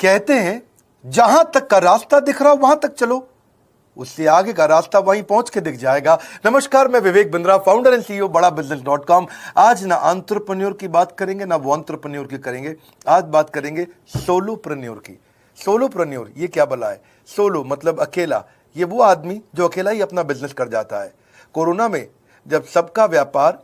कहते हैं जहां तक का रास्ता दिख रहा वहां तक चलो, उससे आगे का रास्ता वहीं पहुंच के दिख जाएगा। नमस्कार, मैं Vivek Bindra, founder and CEO बड़ा बिजनेस.com। आज ना एंटरप्रेन्योर की बात करेंगे ना वो एंटरप्रेन्योर की करेंगे, आज बात करेंगे सोलोप्रेन्योर की। सोलोप्रेन्योर ये क्या भला है? सोलो मतलब अकेला, ये वो आदमी जो अकेला ही अपना बिजनेस कर जाता है। कोरोना में जब सबका व्यापार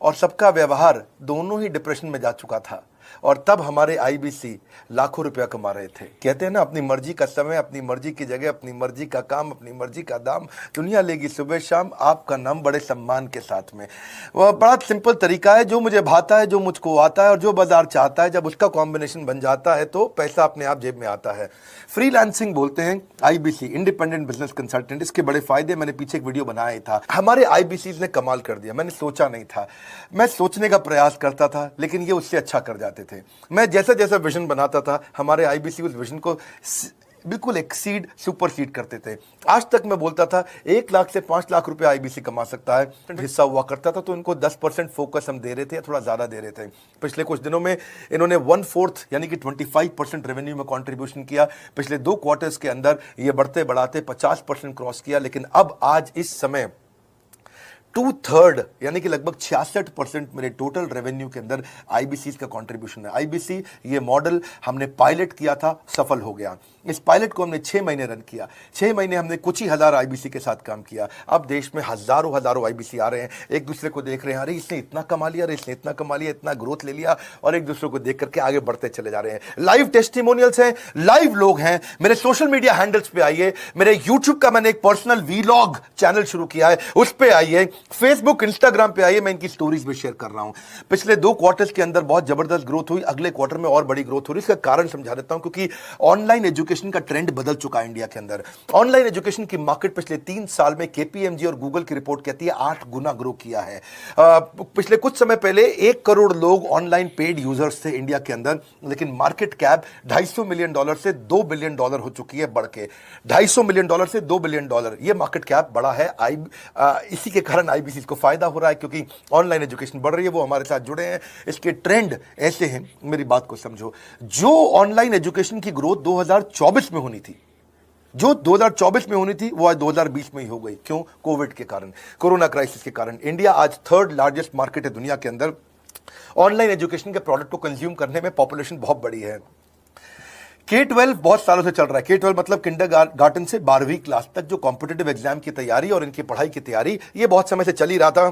और सबका व्यवहार दोनों ही डिप्रेशन में जा चुका था, और तब हमारे आईबीसी लाखों रुपया कमा रहे थे। कहते हैं ना, अपनी मर्जी का समय, अपनी मर्जी की जगह, अपनी मर्जी का काम, अपनी मर्जी का दाम, दुनिया लेगी सुबह शाम आपका नाम बड़े सम्मान के साथ में। वह बड़ा सिंपल तरीका है, जो मुझे भाता है, जो मुझको आता है और जो बाजार चाहता है, जब उसका कॉम्बिनेशन बन जाता है तो पैसा अपने आप जेब में आता है। फ्रीलांसिंग बोलते हैं आईबीसी, इंडिपेंडेंट बिजनेस कंसल्टेंट। इसके बड़े फायदे मैंने पीछे एक वीडियो बनाया था। हमारे आईबीसी ने कमाल कर दिया, मैंने सोचा नहीं था। मैं सोचने का प्रयास करता था लेकिन ये उससे अच्छा कर जाते थे। मैं जैसा जैसा विजन बनाता था, हमारे आईबीसी उस विजन को बिल्कुल एक्सीड, सुपरसीड करते थे। आज तक मैं बोलता था 1 लाख से 5 लाख रुपए आईबीसी कमा सकता है, हिस्सा हुआ करता था, तो इनको 10% फोकस हम दे रहे थे या थोड़ा ज्यादा दे रहे थे। पिछले कुछ दिनों में इन्होंने 1/4 यानी कि 25% रेवेन्यू में कंट्रीब्यूशन किया। पिछले 2 क्वार्टर्स के अंदर ये बढ़ते बढ़ाते 50% क्रॉस किया। लेकिन अब आज इस समय 2/3 यानी कि लगभग 66% मेरे टोटल रेवेन्यू के अंदर आईबीसी का कंट्रीब्यूशन है। आईबीसी ये मॉडल हमने पायलट किया था, सफल हो गया। इस पायलट को हमने 6 महीने रन किया। 6 महीने हमने कुछ ही हजार आईबीसी के साथ काम किया। अब देश में हजारों हजारों आईबीसी आ रहे हैं, एक दूसरे को देख रहे हैं, अरे इसने इतना कमा लिया, अरे इसने इतना कमा लिया, इतना ग्रोथ ले लिया, और एक दूसरे को देख करके आगे बढ़ते चले जा रहे हैं। लाइव टेस्टिमोनियल्स हैं, लाइव लोग हैं। मेरे सोशल मीडिया हैंडल्स पे आइए, मेरे यूट्यूब का मैंने एक पर्सनल वीलॉग चैनल शुरू किया है, उस पे आइए, फेसबुक इंस्टाग्राम पे आइए, मैं इनकी स्टोरीज में शेयर कर रहा हूं। पिछले 2 क्वार्टर्स के अंदर बहुत जबरदस्त ग्रोथ हुई, अगले क्वार्टर में और बड़ी ग्रोथ हो रही है। इसका कारण समझा देता हूं, क्योंकि ऑनलाइन एजुकेशन का ट्रेंड बदल चुका है इंडिया के अंदर। ऑनलाइन एजुकेशन की मार्केट पिछले 3 साल में केपीएमजी और गूगल की रिपोर्ट कहती है 8 गुना ग्रो किया है। पिछले कुछ समय पहले 1 करोड़ लोग ऑनलाइन पेड यूजर्स थे इंडिया के अंदर, लेकिन मार्केट कैप $250 मिलियन से $2 बिलियन हो चुकी है, बढ़ के $250 मिलियन से $2 बिलियन ये मार्केट कैप बढ़ा है। इसी के कारण आईबीसी को फायदा हो रहा है, क्योंकि ऑनलाइन एजुकेशन बढ़ रही है, वो हमारे साथ जुड़े हैं। इसके ट्रेंड ऐसे हैं, मेरी बात को समझो। जो ऑनलाइन एजुकेशन की ग्रोथ 2024 में होनी थी, जो 2024 में होनी थी, वो आज 2020 में ही हो गई। क्यों? कोविड के कारण, कोरोना क्राइसिस के कारण। इंडिया आज 3rd लार्जेस्ट मार्केट है दुनिया के अंदर। ऑनलाइन एजुकेशन के प्रोडक्ट को कंज्यूम करने में पॉपुलेशन बहुत बड़ी है। K-12 बहुत सालों से चल रहा है। K-12 मतलब किंडरगार्टन से 12वीं क्लास तक जो कॉम्पिटिटिव एग्जाम की तैयारी और इनकी पढ़ाई की तैयारी, ये बहुत समय से चल ही रहा था।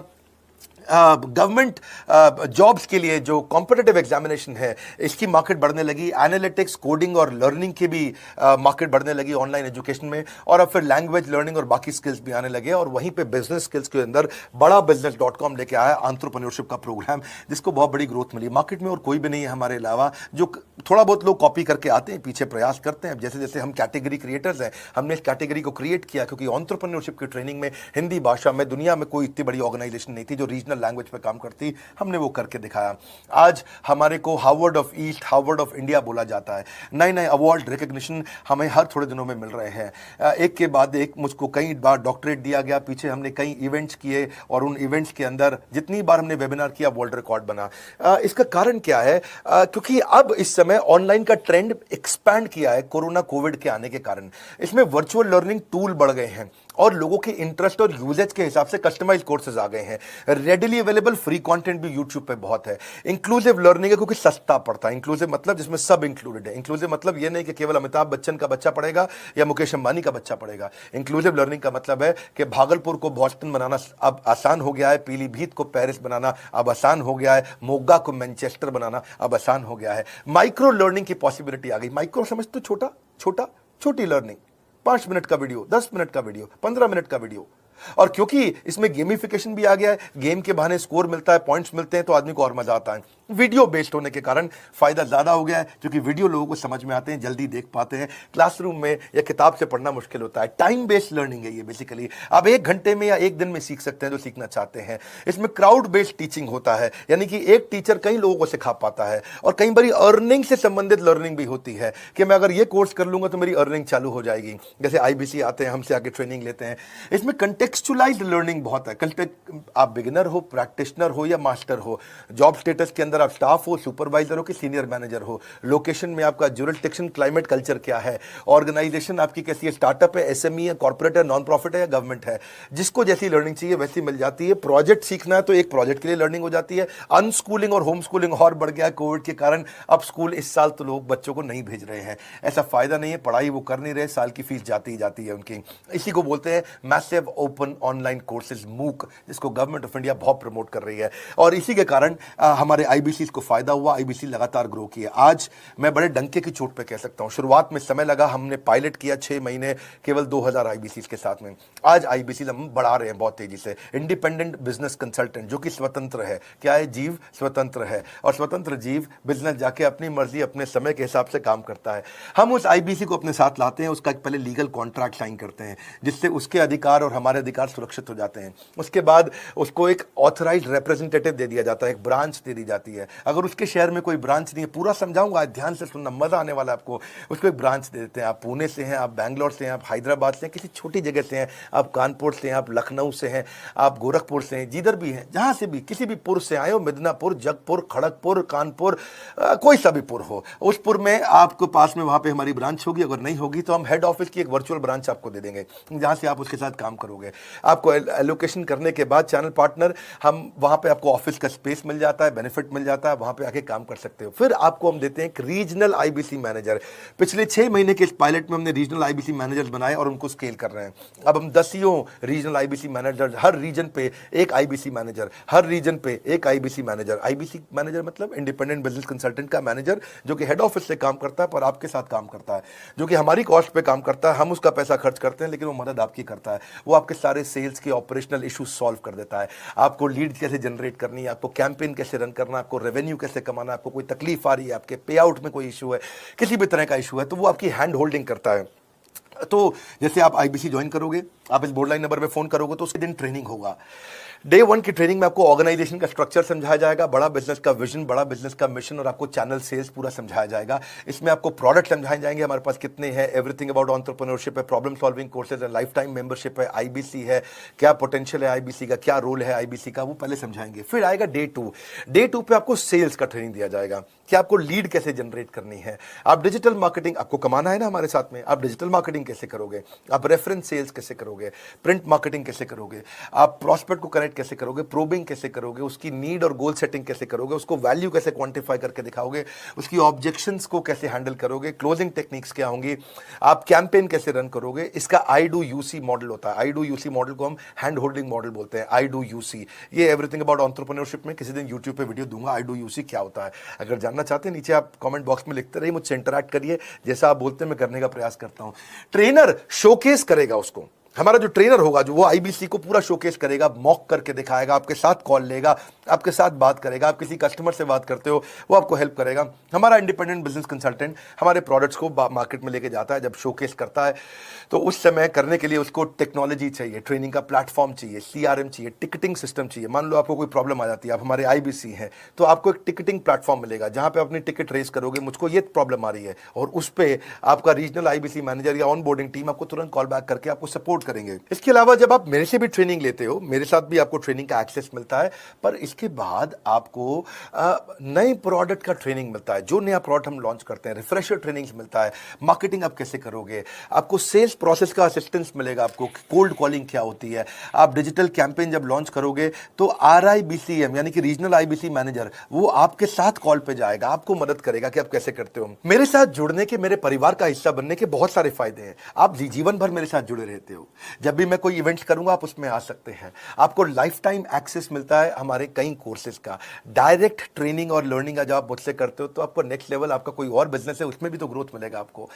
गवर्नमेंट जॉब्स के लिए जो कॉम्पिटिटिव एग्जामिनेशन है, इसकी मार्केट बढ़ने लगी। एनालिटिक्स, कोडिंग और लर्निंग की भी मार्केट बढ़ने लगी ऑनलाइन एजुकेशन में। और अब फिर लैंग्वेज लर्निंग और बाकी स्किल्स भी आने लगे। और वहीं पे बिजनेस स्किल्स के अंदर बड़ा बिजनेस.com लेके आया एंटरप्रेन्योरशिप का प्रोग्राम, जिसको बहुत बड़ी ग्रोथ मिली मार्केट में। और कोई भी नहीं है हमारे अलावा, जो थोड़ा बहुत लोग कॉपी करके आते हैं, पीछे प्रयास करते हैं। जैसे जैसे हम कैटेगरी क्रिएटर्स हैं, हमने इस कैटेगरी को क्रिएट किया, क्योंकि एंटरप्रेन्योरशिप की ट्रेनिंग में हिंदी भाषा में दुनिया में कोई इतनी बड़ी ऑर्गेनाइजेशन नहीं थी जो रीजनल लैंग्वेज पे काम करती। हमने वो करके दिखाया। आज हमारे को Harvard of east, Harvard of India बोला जाता है। नए नए अवार्ड, रिकग्निशन हमें हर थोड़े दिनों में मिल रहे हैं। एक के बाद एक मुझको कई बार डॉक्टरेट दिया गया। पीछे हमने कई इवेंट्स किए, और उन इवेंट्स के अंदर जितनी बार हमने वेबिनार किया, वर्ल्ड रिकॉर्ड बना। इसका कारण क्या है? क्योंकि अब इस समय ऑनलाइन का ट्रेंड एक्सपैंड किया है कोरोना कोविड के आने के कारण। इसमें वर्चुअल लर्निंग टूल बढ़ गए हैं, और लोगों के इंटरेस्ट और यूजेज के हिसाब से कस्टमाइज कोर्सेज आ गए हैं। रेडिली अवेलेबल फ्री कंटेंट भी यूट्यूब पे बहुत है। इंक्लूसिव लर्निंग है, क्योंकि सस्ता पड़ता है। इंक्लूसिव मतलब जिसमें सब इंक्लूडेड है। इंक्लूसिव मतलब ये नहीं कि केवल अमिताभ बच्चन का बच्चा पढ़ेगा या मुकेश अंबानी का बच्चा पढ़ेगा। इंक्लूसिव लर्निंग का मतलब है कि भागलपुर को बॉस्टन बनाना अब आसान हो गया है, पीलीभीत को पेरिस बनाना अब आसान हो गया है, मोगा को मैनचेस्टर बनाना अब आसान हो गया है। माइक्रो लर्निंग की पॉसिबिलिटी आ गई। माइक्रो समझ तो छोटा, छोटी लर्निंग, 5 मिनट का वीडियो, 10 मिनट का वीडियो, 15 मिनट का वीडियो। और क्योंकि इसमें गेमिफिकेशन भी आ गया है, गेम के बहाने स्कोर मिलता है, पॉइंट्स मिलते हैं, तो आदमी को और मजा आता है। वीडियो बेस्ड होने के कारण फायदा ज्यादा हो गया है, क्योंकि वीडियो लोगों को समझ में आते हैं, जल्दी देख पाते हैं। क्लासरूम में या किताब से पढ़ना मुश्किल होता है। टाइम बेस्ड लर्निंग है ये बेसिकली। आप 1 घंटे में या 1 दिन में सीख सकते हैं जो सीखना चाहते हैं। इसमें क्राउड बेस्ड टीचिंग होता है, यानी कि एक टीचर कई लोगों को सिखा पाता है। और कई बार अर्निंग से संबंधित लर्निंग भी होती है, कि मैं अगर ये कोर्स कर लूंगा तो मेरी अर्निंग चालू हो जाएगी। जैसे आईबीसी आते हैं, हमसे आके ट्रेनिंग लेते हैं। इसमें कंटेक्स्ट कॉन्टेक्चुअलाइज्ड लर्निंग बहुत है। कल तक आप बिगिनर हो, प्रैक्टिशनर हो या मास्टर हो, जॉब स्टेटस के अंदर आप स्टाफ हो, सुपरवाइजर हो कि सीनियर मैनेजर हो, लोकेशन में आपका जुरिस्डिक्शन, क्लाइमेट, कल्चर क्या है, ऑर्गेनाइजेशन आपकी कैसी है, स्टार्टअप है, एसएमई है, कॉर्पोरेट है, नॉन प्रॉफिट है या गवर्नमेंट है, जिसको जैसी लर्निंग चाहिए वैसी मिल जाती है। प्रोजेक्ट सीखना है तो एक प्रोजेक्ट के लिए लर्निंग हो जाती है। अनस्कूलिंग और होम स्कूलिंग और बढ़ गया कोविड के कारण। अब स्कूल इस साल तो लोग बच्चों को नहीं भेज रहे हैं, ऐसा फायदा नहीं है, पढ़ाई वो कर नहीं रहे, साल की फीस जाती ही जाती है उनकी। इसी को बोलते हैं मैसिव ओपन ऑनलाइन कोर्सेज, मूक, जिसको गवर्नमेंट ऑफ इंडिया बहुत प्रमोट कर रही है। और इसी के कारण हमारे आईबीसी को फायदा हुआ, आईबीसी लगातार ग्रो किया। आज मैं बड़े डंके की चोट पे कह सकता हूं, शुरुआत में समय लगा, हमने पायलट किया 6 महीने केवल 2000 आईबीसी के साथ में। आज आईबीसी हम बढ़ा रहे हैं बहुत तेजी से। इंडिपेंडेंट बिजनेस कंसल्टेंट जो कि स्वतंत्र है, क्या है, जीव स्वतंत्र है, और स्वतंत्र जीव बिजनेस जाके अपनी मर्जी अपने समय के हिसाब से काम करता है। हम उस आईबीसी को अपने साथ लाते हैं, उसका पहले लीगल कॉन्ट्रैक्ट साइन करते हैं जिससे उसके अधिकार और हमारे अधिकार सुरक्षित हो जाते हैं। उसके बाद उसको एक ऑथराइज्ड रिप्रेजेंटेटिव दे दिया जाता है, एक ब्रांच दे दी जाती है। अगर उसके शहर में कोई ब्रांच नहीं है, पूरा समझाऊंगा, ध्यान से सुनना, मजा आने वाला है आपको। उसको एक ब्रांच दे देते हैं। आप पुणे से हैं, आप बैंगलोर से हैं, आप हैदराबाद से हैं, किसी छोटी जगह से हैं, आप कानपुर से हैं, आप लखनऊ से हैं, आप गोरखपुर से हैं, जिधर भी हैं, जहां से भी, किसी भी पुर से आए हो, मिदनापुर, जगपुर, खड़गपुर, कानपुर, कोई सा भी पुर हो, उस पुर में आपको पास में वहां पे हमारी ब्रांच होगी। अगर नहीं होगी तो हम हेड ऑफिस की एक वर्चुअल ब्रांच आपको दे देंगे जहां से आप उसके साथ काम करोगे। आपको एलोकेशन करने के बाद चैनल पार्टनर, हम वहां पे आपको ऑफिस का स्पेस मिल जाता है, बेनिफिट मिल जाता है, वहां पे आके काम कर सकते हो। फिर आपको हम देते हैं एक रीजनल आईबीसी मैनेजर। पिछले 6 महीने के इस पायलट में हमने रीजनल आईबीसी मैनेजर्स बनाए और उनको स्केल कर रहे हैं। अब हम 10 रीजनल आईबीसी मैनेजर, हर रीजन पे एक आईबीसी मैनेजर, हर रीजन पे एक आईबीसी मैनेजर। आईबीसी मैनेजर मतलब इंडिपेंडेंट बिजनेस कंसल्टेंट का मैनेजर, जो कि हेड ऑफिस से काम करता है पर आपके साथ काम करता है, जो कि हमारी कॉस्ट पे काम करता है, हम उसका पैसा खर्च करते हैं लेकिन वो मदद आपकी करता है। वो आपके सारे सेल्स के ऑपरेशनल इशू सॉल्व कर देता है। आपको लीड कैसे जनरेट करनी है, आपको कैंपेन कैसे रन करना है, आपको रेवेन्यू कैसे कमाना है, आपको कोई तकलीफ आ रही है, आपके पे आउट में कोई इशू है, किसी भी तरह का इशू है, तो वो आपकी हैंड होल्डिंग करता है। तो जैसे आप आईबीसी ज्वाइन करोगे, आप इस बोर्ड लाइन नंबर पे फोन करोगे तो उसके दिन ट्रेनिंग होगा। डे 1 की ट्रेनिंग में आपको ऑर्गेनाइजेशन का स्ट्रक्चर समझाया जाएगा, बड़ा बिजनेस का विजन, बड़ा बिजनेस का मिशन, और आपको चैनल सेल्स पूरा समझाया जाएगा। इसमें आपको प्रोडक्ट समझाए जाएंगे, हमारे पास कितने हैं, एवरीथिंग अबाउट एंटरप्रेन्योरशिप है, प्रॉब्लम सॉल्विंग कोर्सेज है, लाइफ टाइम मेंबरशिप है, आईबीसी है, क्या पोटेंशियल है आईबीसी का, क्या रोल है आईबीसी का, वो पहले समझाएंगे। फिर आएगा डे 2। डे 2 पे आपको सेल्स का ट्रेनिंग दिया जाएगा कि आपको लीड कैसे जनरेट करनी है, आप डिजिटल मार्केटिंग, आपको कमाना है ना हमारे साथ में, आप डिजिटल मार्केटिंग कैसे करोगे, आप रेफरेंस सेल्स कैसे करोगे, प्रिंट मार्केटिंग कैसे करोगे, आप प्रॉस्पेक्ट को कनेक्ट कैसे करोगे, प्रोबिंग कैसे करोगे, उसकी नीड और गोल सेटिंग कैसे करोगे, उसको वैल्यू कैसे क्वांटिफाई करके दिखाओगे, उसकी ऑब्जेक्शंस को कैसे हैंडल करोगे, क्लोजिंग टेक्निक्स क्या होंगी, आप कैंपेन कैसे रन करोगे। इसका आई डू यूसी मॉडल होता है। आई डू यूसी मॉडल को हम हैंड होल्डिंग मॉडल बोलते हैं। आई डू यूसी, ये एवरीथिंग अबाउट एंटरप्रेन्योरशिप में किसी दिन यूट्यूब पे वीडियो दूंगा, आई डू यूसी क्या होता है। अगर जानना चाहते हैं नीचे आप कमेंट बॉक्स में लिखते रहिए, मुझसे इंटरैक्ट करिए, जैसा आप बोलते हैं मैं करने का प्रयास करता हूं। ट्रेनर शोकेस करेगा उसको, हमारा जो ट्रेनर होगा जो वो आईबीसी को पूरा शोकेस करेगा, मॉक करके दिखाएगा, आपके साथ कॉल लेगा, आपके साथ बात करेगा, आप किसी कस्टमर से बात करते हो वो आपको हेल्प करेगा। हमारा इंडिपेंडेंट बिजनेस कंसल्टेंट हमारे प्रोडक्ट्स को मार्केट में लेके जाता है। जब शोकेस करता है तो उस समय करने के लिए उसको टेक्नोलॉजी चाहिए, ट्रेनिंग का प्लेटफॉर्म चाहिए, सीआरएम चाहिए, टिकटिंग सिस्टम चाहिए। मान लो आपको कोई प्रॉब्लम आ जाती है, आप हमारे आईबीसी हैं, तो आपको एक टिकटिंग प्लेटफॉर्म मिलेगा जहां पे अपनी टिकट रेस करोगे, मुझको ये प्रॉब्लम आ रही है, और उस पर आपका रीजनल आईबीसी मैनेजर या ऑन बोर्डिंग टीम आपको तुरंत कॉल बैक करके आपको सपोर्ट करेंगे। इसके अलावा जब आप मेरे से भी ट्रेनिंग लेते हो, मेरे साथ भी आपको ट्रेनिंग का एक्सेस मिलता है, पर इसके बाद आपको नए प्रोडक्ट का ट्रेनिंग मिलता है। जो नया प्रोडक्ट हम लॉन्च करते हैं, रिफ्रेशर ट्रेनिंग्स मिलता है, मार्केटिंग आप कैसे करोगे, आपको सेल्स प्रोसेस का असिस्टेंस मिलेगा, आपको कोल्ड कॉलिंग क्या होती है, आप डिजिटल कैंपेन जब लॉन्च करोगे तो आरआईबीसीएम यानी कि रीजनल आईबीसी मैनेजर वो आपके साथ कॉल पे जाएगा, आपको मदद करेगा कि आप कैसे करते हो। मेरे साथ जुड़ने के, मेरे परिवार का हिस्सा बनने के बहुत सारे फायदे हैं। आप जीवन भर मेरे साथ जुड़े रहते हो, जब भी मैं कोई इवेंट्स करूंगा आप उसमें आ सकते हैं। आपको लाइफ टाइम एक्सेस मिलता है हमारे कई कोर्सेज का, डायरेक्ट ट्रेनिंग और लर्निंग जब आप मुझसे करते हो तो आपको नेक्स्ट लेवल, आपका कोई और बिजनेस है उसमें भी तो ग्रोथ मिलेगा आपको।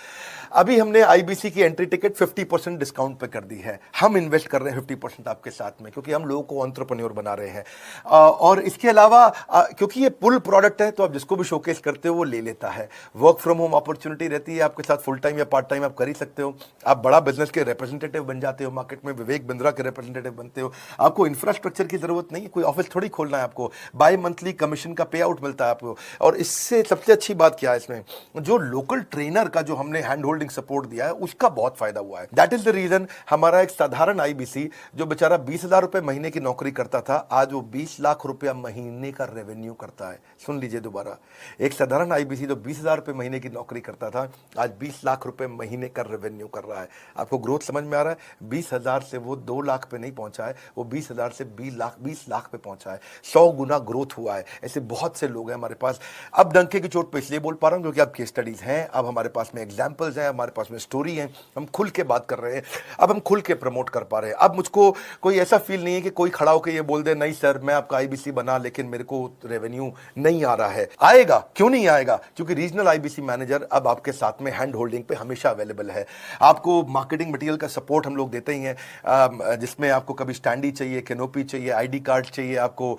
अभी हमने आईबीसी की एंट्री टिकट 50% डिस्काउंट पे कर दी है। हम इन्वेस्ट कर रहे हैं 50% आपके साथ में, क्योंकि हम लोगों को एंटरप्रेन्योर बना रहे हैं। और इसके अलावा क्योंकि ये पुल प्रोडक्ट है तो आप जिसको भी शोकेस करते हो वो ले लेता है। वर्क फ्रॉम होम अपॉर्चुनिटी रहती है आपके साथ, फुल टाइम या पार्ट टाइम आप कर ही सकते हो। आप बड़ा बिजनेस के रिप्रेजेंटेटिव बन जाते जाते हो मार्केट में, विवेक बिंद्रा के रिप्रेजेंटेटिव बनते हो, आपको इंफ्रास्ट्रक्चर की जरूरत नहीं है, कोई ऑफिस थोड़ी खोलना है आपको, बाय मंथली कमीशन का पे आउट मिलता है आपको। और इससे सबसे अच्छी बात क्या है, इसमें जो लोकल ट्रेनर का जो हमने हैंड होल्डिंग सपोर्ट दिया है उसका बहुत फायदा हुआ है। दैट इज द रीजन हमारा एक साधारण आईबीसी जो बेचारा 20,000 रुपए महीने की नौकरी करता था, आज वो 20 लाख रुपया महीने का रेवेन्यू करता है। सुन लीजिए दोबारा, एक साधारण आईबीसी जो 20,000 रुपए महीने की नौकरी करता था, आज 20 लाख रुपए महीने का रेवेन्यू कर रहा है। आपको ग्रोथ समझ में आ रहा है? 20,000 से वो 2 लाख पे नहीं पहुंचा है, वो 20,000 से 20 लाख पे पहुंचा है। 100 गुना ग्रोथ हुआ है। ऐसे बहुत से लोग हैं हमारे पास। अब डंके की चोट पे इसलिए बोल पा रहा हूं क्योंकि अब केस स्टडीज हैं, अब हमारे पास में एग्जांपल्स हैं, हमारे पास में स्टोरी है, हम खुल के बात कर रहे हैं, अब हम खुल के प्रमोट कर पा रहे हैं। अब मुझको कोई ऐसा फील नहीं है कि कोई खड़ा होकर ये बोल दे नहीं सर मैं आपका आईबीसी बना लेकिन मेरे को रेवेन्यू नहीं आ रहा है। आएगा, क्यों नहीं आएगा? क्योंकि रीजनल आईबीसी मैनेजर अब आपके साथ में हैंड होल्डिंग पे हमेशा अवेलेबल है। आपको मार्केटिंग मटेरियल का सपोर्ट हम लोग देते ही हैं, जिसमें आपको कभी स्टैंडी चाहिए, कैनोपी चाहिए, आईडी कार्ड चाहिए, आपको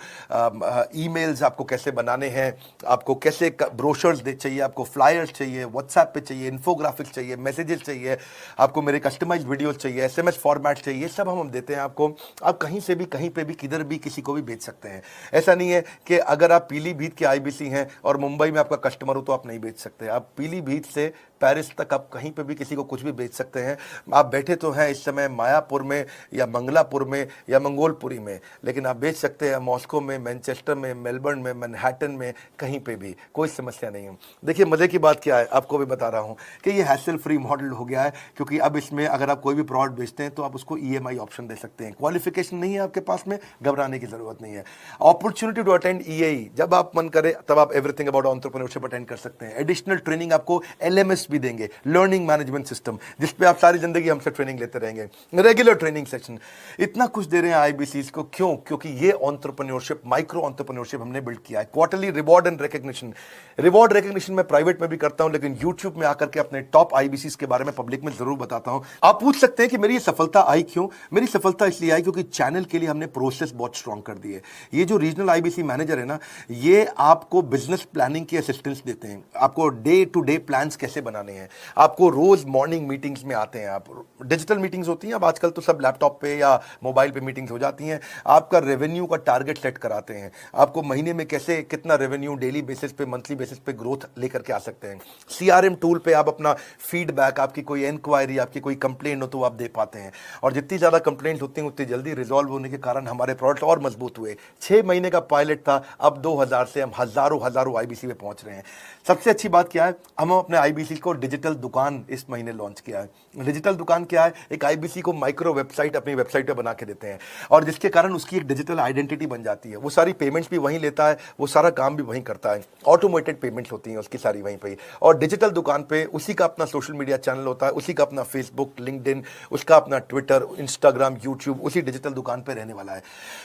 ईमेल्स आपको कैसे बनाने हैं, आपको कैसे ब्रोशर्स चाहिए, आपको फ्लायर्स चाहिए, व्हाट्सएप पे चाहिए, इन्फोग्राफिक्स चाहिए, मैसेजेस चाहिए, आपको मेरे कस्टमाइज्ड वीडियोस चाहिए, एसएमएस फॉर्मेट चाहिए, सब हम देते हैं आपको। आप कहीं से भी, कहीं पे भी, किधर भी किसी को भी भेज सकते हैं। ऐसा नहीं है कि अगर आप पीलीभीत के आईबीसी हैं और मुंबई में आपका कस्टमर हो तो आप नहीं बेच सकते। आप पीलीभीत से पेरिस तक आप कहीं पे भी किसी को कुछ भी बेच सकते हैं। आप बैठे तो हैं इस समय मायापुर में या मंगलापुर में या मंगोलपुरी में, लेकिन आप बेच सकते हैं मॉस्को में, मैनचेस्टर में, मेलबर्न में, मैनहट्टन में, कहीं पे भी, कोई समस्या नहीं है। देखिए मजे की बात क्या है, आपको भी बता रहा हूं कि ये हैसल फ्री मॉडल हो गया है, क्योंकि अब इसमें अगर आप कोई भी प्रोडक्ट बेचते हैं तो आप उसको ईएमआई ऑप्शन दे सकते हैं। क्वालिफिकेशन नहीं है आपके पास में, घबराने की जरूरत नहीं है। अपॉर्चुनिटी टू अटेंड ईएई, जब आप मन करे तब आप एवरीथिंग अबाउट एंटरप्रेन्योरशिप अटेंड कर सकते हैं। एडिशनल ट्रेनिंग आपको एलएमएस भी देंगे, लर्निंग मैनेजमेंट सिस्टम, जिसपे आप सारी जिंदगी हमसे ट्रेनिंग लेते रहेंगे, रेगुलर ट्रेनिंग सेक्शन, इतना कुछ दे रहे हैं आईबीसीज को। क्यों? क्योंकि ये एंटरप्रेन्योरशिप, माइक्रो एंटरप्रेन्योरशिप हमने बिल्ड किया है। Quarterly reward and recognition, reward recognition मैं प्राइवेट में भी करता हूं, लेकिन यूट्यूब में आकर के अपने टॉप आईबीसीज के बारे में पब्लिक में जरूर बताता हूं। आप पूछ सकते हैं कि मेरी ये सफलता आई क्यों? मेरी सफलता इसलिए आई क्योंकि चैनल के लिए हमने प्रोसेस बहुत स्ट्रांग कर दी है। ये जो रीजनल आईबीसी मैनेजर है ना, ये आपको बिजनेस प्लानिंग की असिस्टेंस देते हैं, आपको डे टू डे प्लान्स कैसे बनाने हैं, आपको रोज मॉर्निंग मीटिंग्स में आते हैं। आप डिजिटल मीटिंग्स होती हैं, अब आजकल तो सब लैपटॉप पे या मोबाइल पे मीटिंग्स हो जाती हैं। आपका रेवेन्यू का टारगेट सेट कराते हैं, आपको महीने में कैसे कितना रेवेन्यू डेली बेसिस पे, मंथली बेसिस पे ग्रोथ लेकर के आ सकते हैं। सीआरएम टूल पे आप अपना फीडबैक, आपकी कोई इंक्वायरी, आपकी कोई कंप्लेंट हो तो आप दे पाते हैं। और जितनी ज्यादा कंप्लेंट होती हैं उतनी जल्दी रिजॉल्व होने के कारण हमारे प्रोडक्ट और मजबूत हुए। 6 महीने का पायलट था, अब 2000 से हम हजारों आईबीसी पे पहुंच रहे हैं। सबसे अच्छी बात क्या है, हम अपने आईबीसी को डिजिटल दुकान इस महीने लॉन्च किया है। डिजिटल दुकान क्या है? एक आईबीसी को माइक्रो वेबसाइट अपनी वेबसाइट पे बना के देते हैं, और जिसके कारण उसकी एक डिजिटल आइडेंटिटी बन जाती है। वो सारी पेमेंट्स भी वहीं लेता है, वो सारा काम भी वहीं करता है, ऑटोमेटेड पेमेंट्स होती हैं उसकी सारी वहीं पे। और डिजिटल दुकान पे उसी का अपना सोशल मीडिया चैनल होता है, उसी का अपना फेसबुक, लिंक्डइन, उसका अपना ट्विटर, इंस्टाग्राम, यूट्यूब उसी डिजिटल दुकान पे रहने वाला है।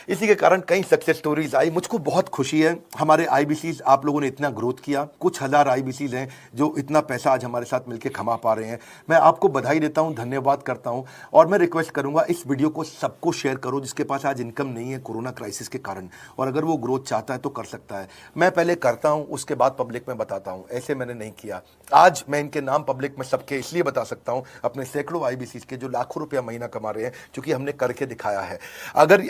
इसी के कारण कई सक्सेस स्टोरीज आई। मुझको बहुत खुशी है, हमारे आईबीसीज आप लोगों ने इतना ग्रोथ किया। कुछ हजार आईबीसीज हैं जो इतना पैसा आज हमारे साथ मिलकर कमा पा रहे हैं। मैं आपको बधाई देता हूं, धन्यवाद करता हूं, और मैं रिक्वेस्ट करूंगा इस वीडियो को सबको शेयर करो जिसके पास आज इनकम नहीं है कोरोना क्राइसिस के कारण, और अगर वो ग्रोथ चाहता है तो कर सकता है। मैं पहले करता हूं, उसके बाद पब्लिक में बताता हूं, ऐसे मैंने नहीं किया। आज मैं इनके नाम पब्लिक में सबके इसलिए बता सकता हूं, अपने सैकड़ों आईबीसीज के जो लाखों रुपया महीना कमा रहे हैं, क्योंकि हमने करके दिखाया है। अगर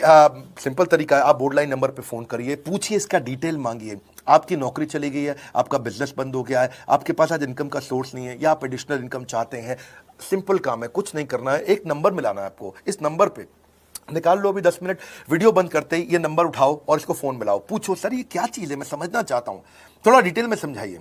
सिंपल तरीका है, आप बोर्ड लाइन नंबर पे फोन करिए, पूछिए, इसका डिटेल मांगिए। आपकी नौकरी चली गई है, आपका बिजनेस बंद हो गया है, आपके पास आज इनकम का सोर्स नहीं है, या आप एडिशनल इनकम चाहते हैं, सिंपल काम है, कुछ नहीं करना है, एक नंबर मिलाना है आपको। इस नंबर पे निकाल लो अभी 10 मिनट, वीडियो बंद करते ही ये नंबर उठाओ और इसको फोन मिलाओ, पूछो सर ये क्या चीज है, मैं समझना चाहता हूं, थोड़ा डिटेल में समझाइए।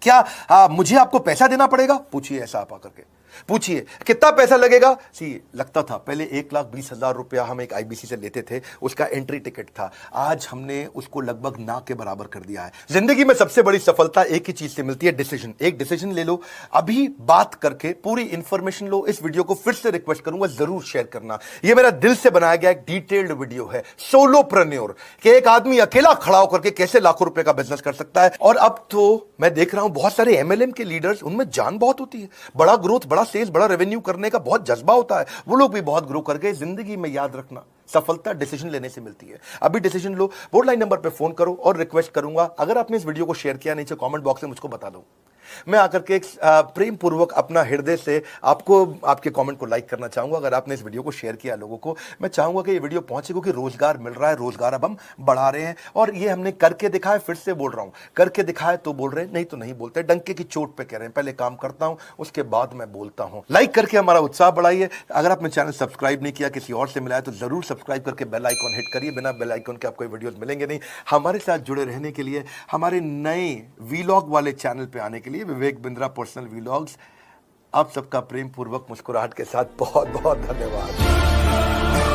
क्या मुझे आपको पैसा देना पड़ेगा? पूछिए, ऐसा आप आकर के पूछिए कितना पैसा लगेगा। सी लगता था पहले 1,20,000 रुपया हम एक आईबीसी से लेते थे, उसका एंट्री टिकट था, आज हमने उसको लगभग ना के बराबर कर दिया है। जिंदगी में सबसे बड़ी सफलता एक ही चीज से मिलती है, डिसीजन। एक डिसीजन ले लो, अभी बात करके पूरी इंफॉर्मेशन लो। इस वीडियो को फिर से रिक्वेस्ट करूंगा जरूर शेयर करना। यह मेरा दिल से बनाया गया एक डिटेल्ड वीडियो है, सोलोप्रेन्योर, कि एक आदमी अकेला खड़ा होकर के कैसे लाखों रुपए का बिजनेस कर सकता है। और अब तो मैं देख रहा हूं बहुत सारे एमएलएम के लीडर्स, उनमें जान बहुत होती है, बड़ा ग्रोथ, बड़ा सेल्स, बड़ा रेवेन्यू करने का बहुत जज्बा होता है, वो लोग भी बहुत ग्रो कर गए। जिंदगी में याद रखना, सफलता डिसीजन लेने से मिलती है। अभी डिसीजन लो, बोर्ड लाइन नंबर पे फोन करो, और रिक्वेस्ट करूंगा अगर आपने इस वीडियो को शेयर किया, नीचे कमेंट बॉक्स में मुझको बता दो। मैं आकर के एक प्रेम पूर्वक अपना हृदय से आपको आपके कमेंट को लाइक करना चाहूंगा। अगर आपने इस वीडियो को शेयर किया लोगों को, मैं चाहूंगा कि ये वीडियो पहुंचे, क्योंकि रोजगार मिल रहा है, रोजगार अब हम बढ़ा रहे हैं और ये हमने करके दिखाया। फिर से बोल रहा हूं, करके दिखाया तो बोल रहे हैं, नहीं तो नहीं बोलते। डंके की चोट पे कह रहे हैं, पहले काम करता हूं उसके बाद मैं बोलता हूं। लाइक करके हमारा उत्साह बढ़ाइए। अगर आपने चैनल सब्सक्राइब नहीं किया, किसी और से मिला है, तो जरूर सब्सक्राइब करके बेल आइकॉन हिट करिए। बिना बेल आइकॉन के आपको वीडियोस मिलेंगे नहीं। हमारे साथ जुड़े रहने के लिए, हमारे नए वीलॉग वाले चैनल पे आने के लिए, विवेक बिंद्रा पर्सनल वीलॉग्स, आप सबका प्रेम पूर्वक मुस्कुराहट के साथ बहुत बहुत धन्यवाद।